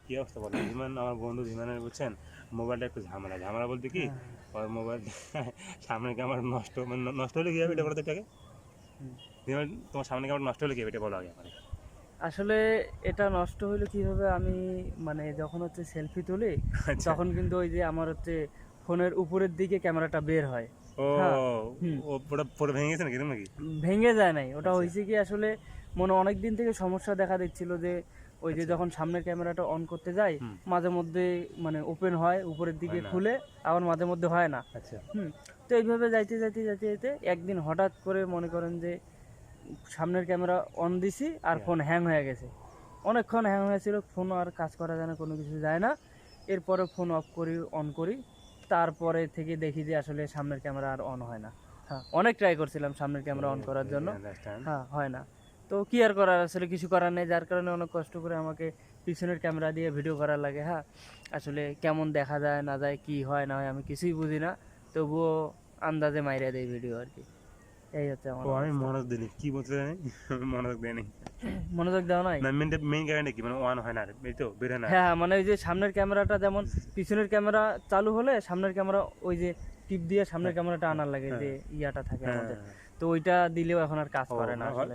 কি অবস্থা বলো ধীমান আমার বন্ধু ধীমানের বুঝছেন মোবাইলটা একটু ঝামেলা ঝামেলা বলতে কি ওর মোবাইল সামনে ক্যামেরা নষ্ট মানে নষ্ট হলে কি হবে এটা বলো তো এটাকে ধীমান তোমার সামনে ক্যামেরা নষ্ট হলে কি হবে এটা বলো আগে আমার আসলে এটা নষ্ট হইলো কিভাবে, আমি মানে যখন হচ্ছে সেলফি তুলি আচ্ছা তখন কিন্তু ওই যে আমার হচ্ছে ফোনের উপরের দিকে ক্যামেরাটা বের হয়। ও হ্যাঁ। হুম। ও পুরো পুরো ভেঙে গেছে নাকি তুমি নাকি ভেঙে যায় নাই, ওটা আচ্ছা হয়েছে কি আসলে মনে অনেক দিন থেকে সমস্যা দেখা দিচ্ছিল যে ওই যে আচ্ছা যখন সামনের ক্যামেরাটা অন করতে যাই হুম মাঝে মধ্যে মানে ওপেন হয় উপরের দিকে হয় না খুলে, আবার মাঝে মধ্যে হয় না। আচ্ছা হুম। তো এইভাবে যাইতে যাইতে যাইতে যাইতে একদিন হঠাৎ করে মনে করেন যে সামনের ক্যামেরা অন দিছি আর ইয়া, ফোন হ্যাং হয়ে গেছে, অনেকক্ষণ হ্যাং হয়েছিল, ফোন আর কাজ করা যায় না, কোনো কিছু যায় না। এরপরে ফোন অফ করি, অন করি, তারপরে থেকে দেখি যে আসলে সামনের ক্যামেরা আর অন হয় না। হ্যাঁ, অনেক ট্রাই করছিলাম সামনের ক্যামেরা অন করার জন্য। আন্ডারস্ট্যান্ড হ্যাঁ, হয় না। তো কি আর করার, আসলে কিছু করার নেই, যার কারণে অনেক কষ্ট করে আমাকে পিছনের ক্যামেরা দিয়ে ভিডিও করার লাগে। হ্যাঁ, আসলে কেমন দেখা যায় না যায়, কি হয় না হয় আমি কিছুই বুঝি না, তবুও আন্দাজে মাইরা দেই ভিডিও আর কি। এই হচ্ছে আমার ও আমি অবস্থা। মনোযোগ দিইনি কি বলতে জানি মনোযোগ দেয়নি মনোযোগ দেওয়া নাই। না মেইন কারণটা কি মানে ওয়ান হয় না এই তো বের হয় না হ্যাঁ হ্যাঁ, মানে ওই যে সামনের ক্যামেরাটা যেমন পিছনের ক্যামেরা চালু হলে সামনের ক্যামেরা ওই যে টিপ দিয়ে সামনের হ্যাঁ ক্যামেরাটা আনার লাগে, হ্যাঁ যে ইয়াটা থাকে হ্যাঁ আমাদের, তো ওইটা দিলেও এখন আর কাজ ও করে না মানে আসলে।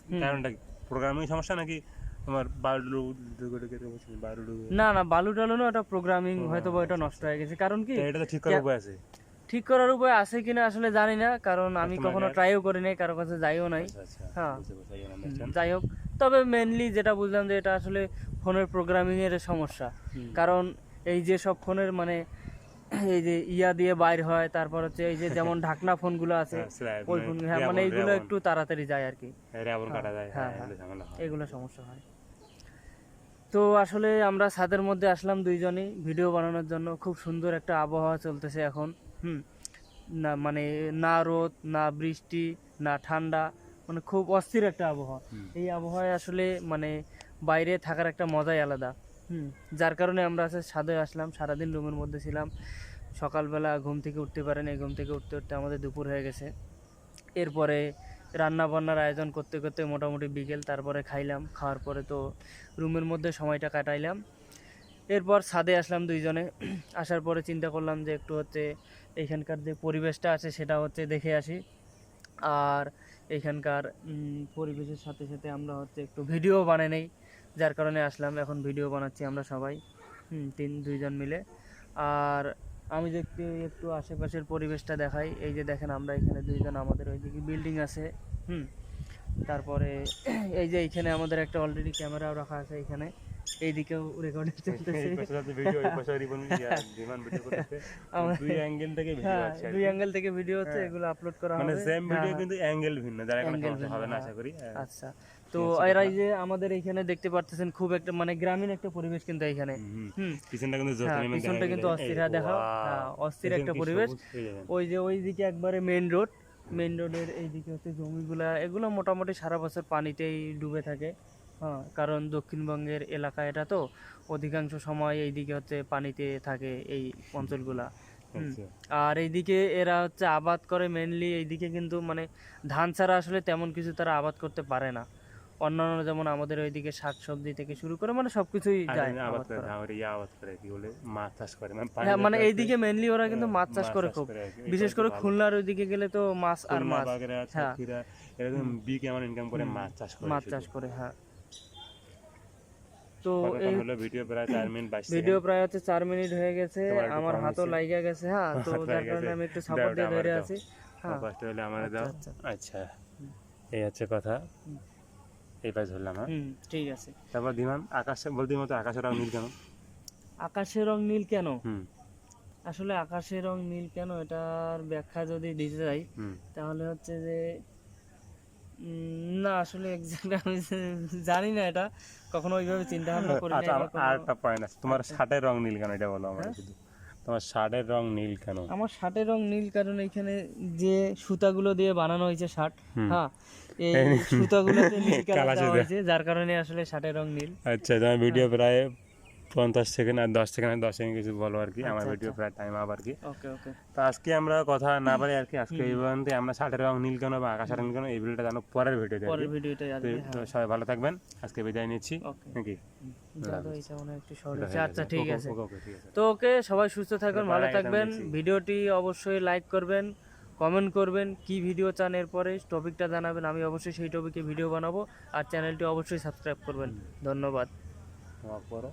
হুম। কারণটা প্রোগ্রামিং সমস্যা নাকি তোমার বালু বালু না না, বালু টালু না, ওটা প্রোগ্রামিং হয়তো প্রোগ্রাম বা ওটা আচ্ছা নষ্ট আচ্ছা হয়ে গেছে, কারণ কি এটা তো ঠিক করার উপায় আছে ঠিক করার উপায় আছে কিনা আসলে জানি না, কারণ আমি কাস্টমার কখনো কেয়ার ট্রাইও করি নাই, কারো কাছে যাইও নাই। আচ্ছা আচ্ছা হ্যাঁ। বুঝতে পারছি আন্ডারস্ট্যান্ড যাই হোক, তবে মেনলি যেটা বুঝলাম যে এটা আসলে ফোনের প্রোগ্রামিং এর সমস্যা। কারণ এই যে সব ফোনের মানে এই যে ইয়া দিয়ে বাইর হয়, তারপর হচ্ছে এই যে যেমন ঢাকনা ফোনগুলো আছে ওই ফোন, হ্যাঁ মানে এইগুলো একটু তাড়াতাড়ি যায় আর কি। রেবন কাটা যায় হ্যাঁ হ্যাঁ হ্যাঁ, এগুলো ঝামেলা হয় এগুলো সমস্যা হয়। তো আসলে আমরা ছাদের মধ্যে আসলাম দুইজনই ভিডিও বানানোর জন্য, খুব সুন্দর একটা আবহাওয়া চলতেছে এখন। হুম। না মানে না রোদ না বৃষ্টি না ঠান্ডা, মানে খুব অস্থির একটা আবহাওয়া। এই আবহাওয়ায় আসলে মানে বাইরে থাকার একটা মজাই আলাদা। হুম। যার কারণে আমরা ছাদে আসলাম, সারাদিন রুমের মধ্যে ছিলাম, সকালবেলা ঘুম থেকে উঠতে পারেনি, ঘুম থেকে উঠতে উঠতে আমাদের দুপুর হয়ে গেছে। এরপরে রান্না বান্নার আয়োজন করতে করতে মোটামুটি বিকেল, তারপরে খাইলাম, খাওয়ার পরে তো রুমের মধ্যে সময়টা কাটাইলাম। এরপর ছাদে আসলাম দুইজনে। আসার পরে চিন্তা করলাম যে একটু হচ্ছে এইখানকার যে পরিবেশটা আছে সেটা হচ্ছে দেখে আসি, আর এইখানকার পরিবেশের সাথে সাথে আমরা হচ্ছে একটু ভিডিও বানাই নেই, যার কারণে আসলাম। এখন ভিডিও বানাচ্ছি আমরা সবাই দুইজন মিলে। আর আমি যে একটু একটু আশেপাশের পরিবেশটা দেখাই, এই যে দেখেন আমরা এখানে দুইজন, আমাদের ওইদিকে বিল্ডিং আছে। হুম। তারপরে এই যে এইখানে আমাদের একটা অলরেডি ক্যামেরাও রাখা আছে এখানে, এইদিকেও রেকর্ডিং চলতেছে। এই পাশে সাথে ভিডিও এই পাশে রিবন বিমান ভিডিও করতেছে আমার দুই অ্যাঙ্গেল থেকে ভিডিও হ্যাঁ, আছে আর দুই কি অ্যাঙ্গেল থেকে ভিডিও হচ্ছে, হ্যাঁ এগুলো আপলোড করা মানে হবে। সেম হ্যাঁ ভিডিও হ্যাঁ, কিন্তু অ্যাঙ্গেল ভিন্ন যারা কোনো অ্যাঙ্গেল সমস্যা ভিন্ন, হবে না হ্যাঁ। আশা করি আচ্ছা। তো এই হচ্ছে এরা কথা এই যে আমাদের এইখানে দেখতে পারতেছেন খুব একটা মানে গ্রামীণ একটা পরিবেশ কিন্তু এইখানে। হুম। পিছনটা কিন্তু জোস হ্যাঁ, আমি পিছনটা দেখা কিন্তু গেলে অস্থির, হ্যাঁ দেখাও। হ্যাঁ, অস্থির একটা পরিবেশ। ওই যে ওই দিকে একবারে মেইন রোড, মেইন রোডের এইদিকে হচ্ছে জমিগুলা, এগুলো মোটামুটি সারা বছর পানিতেই ডুবে থাকে। হ্যাঁ, কারণ দক্ষিণবঙ্গের এলাকা এটা, তো অধিকাংশ সময় এইদিকে হচ্ছে পানিতে থাকে এই অঞ্চলগুলা। হুম। আচ্ছা আর এইদিকে এরা হচ্ছে আবাদ করে মেনলি, এইদিকে কিন্তু মানে ধান ছাড়া আসলে তেমন কিছু তারা আবাদ করতে পারে না। অন্যান্য যেমন আমাদের ওইদিকে শাকসবজি থেকে শুরু করে মানে সবকিছুই আর যায় আবাদ আবাদ করে করা। ধান আবাদ করে কি বলে মাছ চাষ করে মানে হ্যাঁ, পানি মানে যাতে আছে এইদিকে মেনলি ওরা কিন্তু মাছ চাষ মাছ করে চাষ খুব, করে আর কি। এটা বিশেষ হচ্ছে করে ভালো খুলনার ওইদিকে গেলে তো মাছ আর খুলনা মাছ। বাগেরহাট হ্যাঁ। সাতক্ষীরা এরকম বিগ এমন ইনকাম করে মাছ চাষ করে মাছ শুধু চাষ করে, হ্যাঁ। তো কতক্ষণ এই হলো ভিডিও প্রায় 4 মিনিট 22 ভিডিও সেকেন্ড প্রায় হচ্ছে 4 মিনিট হয়ে গেছে, তোমার একটু আমার কম হাতও হয়েছে লাইগা গেছে। হ্যাঁ, তো হাত যার লেগে কারণে গেছে আমি একটু দাও সাপোর্ট দিয়ে ওটা আমার ধরে দাও আছি। হ্যাঁ। কষ্ট হলে আমার আচ্ছা দাও আচ্ছা। আচ্ছা এই হচ্ছে কথা এই পাশ ধরলাম হ্যাঁ ঠিক আছে। তারপর দিমান আকাশ বলতে মতো আকাশের রং নীল কেন আকাশের রং নীল কেন? হুম আসলে আকাশের রং নীল কেন এটার ব্যাখ্যা যদি দিতে যাই, হুম তাহলে হচ্ছে যে না আসলে এক্সাক্ট আমি জানি না, এটা কখনো ওইভাবে চিন্তা ভাবনা করি না আচ্ছা বা কোনো। আর একটা পয়েন্ট আছে তোমার আচ্ছা। শার্টের রং নীল কেন এটা বলো আমার হ্যাঁ? শুধু তোমার শার্টের রং নীল কেন আমার শার্টের রং নীল কারণ এখানে যে সুতাগুলো দিয়ে বানানো হয়েছে শার্ট, হুম হ্যাঁ, এই সুতাগুলোতে নীল কালার কালা দেওয়া সুতা হয়েছে, যার কারণে আসলে শার্টের রং নীল। আচ্ছা তোমার ভিডিও প্রায় 50 সেকেন্ড আর 10 সেকেন্ড আর 10 সেকেন্ড কিছু বলো আর কি, আমার আচ্ছা, ভিডিও আচ্ছা। প্রায় টাইম আপ আর কি। ওকে ওকে। তো আজকে আমরা কথা না পারি আর কি, আজকে এই পর্যন্ত। আমরা শার্টের রং নীল কেন বা আকাশ নীল কেন এই ভিডিওটা জানো পরের ভিডিওতে আর কি। পরের ভিডিওটাই তো আসবে। তো হ্যাঁ সবাই ভালো থাকবেন, আজকে বিদায় নিচ্ছি ওকে। নাকি। দাদা এটা মনে হয় একটু শর্ট এটা হচ্ছে। হয়ে আচ্ছা গেছে। ঠিক ওকে, আছে। ওকে, ওকে, ঠিক আছে। তো ওকে, সবাই সুস্থ থাকবেন, এটা ভালো পরে এটা আমি থাকবেন। দেখছি। ভিডিওটি অবশ্যই লাইক করবেন, কমেন্ট করবেন, কি ভিডিও চান এরপরে টপিকটা জানাবেন, আমি অবশ্যই সেই টপিকে ভিডিও বানাবো। আর চ্যানেলটি অবশ্যই সাবস্ক্রাইব করবেন। ধন্যবাদ। মাফ করো।